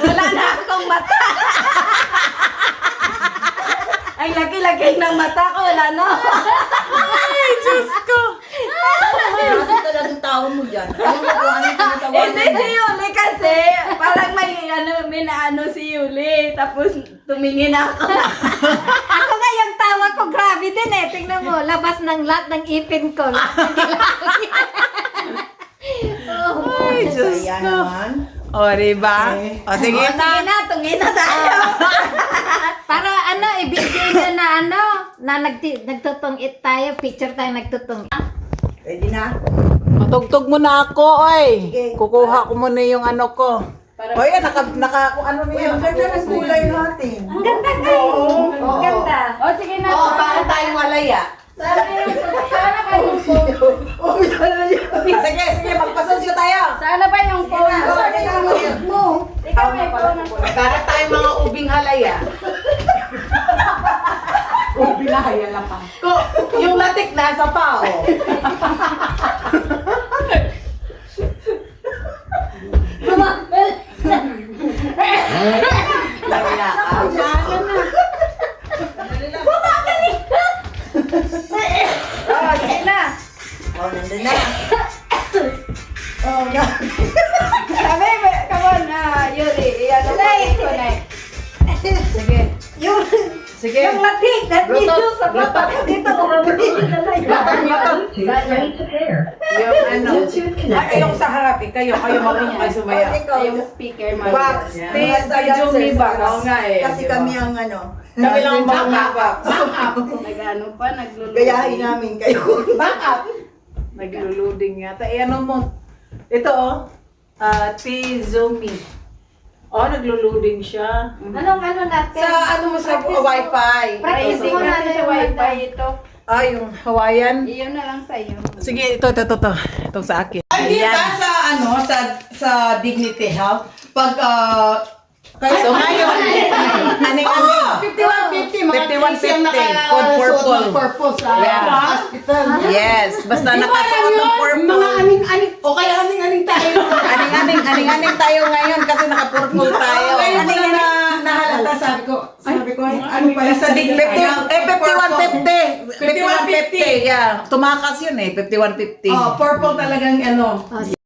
Wala na akong mata. Ay, laki-laki ng mata ko. Wala na. Ay, Diyos ko. Kasi talagang tao mo dyan. Ano mo kung ano yung tinatawanan Hindi si Yuli kasi. Parang may naano si Yuli. Tapos tumingin ako. Ako nga yung tawa ko, grabe din eh. Tingnan mo, labas ng lahat ng ipin ko. Ay, Diyos Saya ko. naman. O, diba? O, sige Sige na. na, tungin na tayo. Para ano, ibigay niya na ano, na nagtutungit tayo, picture tayo nagtutungit. Pwede na. Matugtog mo na ako, oy. Sige. Kukuha ko muna yung ano ko. O, yan, ano Uy, niya. ang ganda ng kulay natin. Ang ganda ka Ang ganda. O, sige na. Oo, para tayong malaya. Sana ba yung phone? Sige, sige, magpasensya tayo. Sana ba yung phone ko? mo. Ikaw may phone. Para tayong mga ubing halaya. Bilahaya lang pa. Yung latik nasa pa, oh. Lala ka. O, sige na. Oh, nandun na. Oh, no. Sabi, come on, Yuli. Iyan ang ko na. Sige. Sige. Yung latik, nandito sa mata ko dito. Yung ano. Ay, yung sa harap, kayo marunong kayo sumaya. Ikaw, Yung speaker mo. box. Yan. Please, Jumi box. Oo nga eh. Kasi kami ang ano. Kami lang ang mga box. Nag-ano pa, nagluluto. Gayahin namin kayo. Back up. Nagluluding yata. Eh, ano mo? Ito, oh. T-Zoomy. Oh, nagluluding siya. Anong ano natin? Sa ano mo sa wifi. Practice Hindi mo kasi na sa wifi ito. Ah, yung Hawaiian. Iyon na lang sa'yo. Sige, ito. Itong sa akin. Ay, di ba sa ano, sa Dignity Health, pag So, ngayon, aning-aning. 5150, mga 5150, code purple. purple sa Yeah. hospital. Yes, basta nakasuot ng purple. Mga aning-aning, o kaya aning-aning tayo. Aning-aning tayo ngayon kasi naka-purple tayo. Ngayon ko na nahalata, sabi ko, ano pala sa Dignity Health? 5150. 5150. Yeah. Tumakas yun eh, 5150. Oh, purple talagang ano.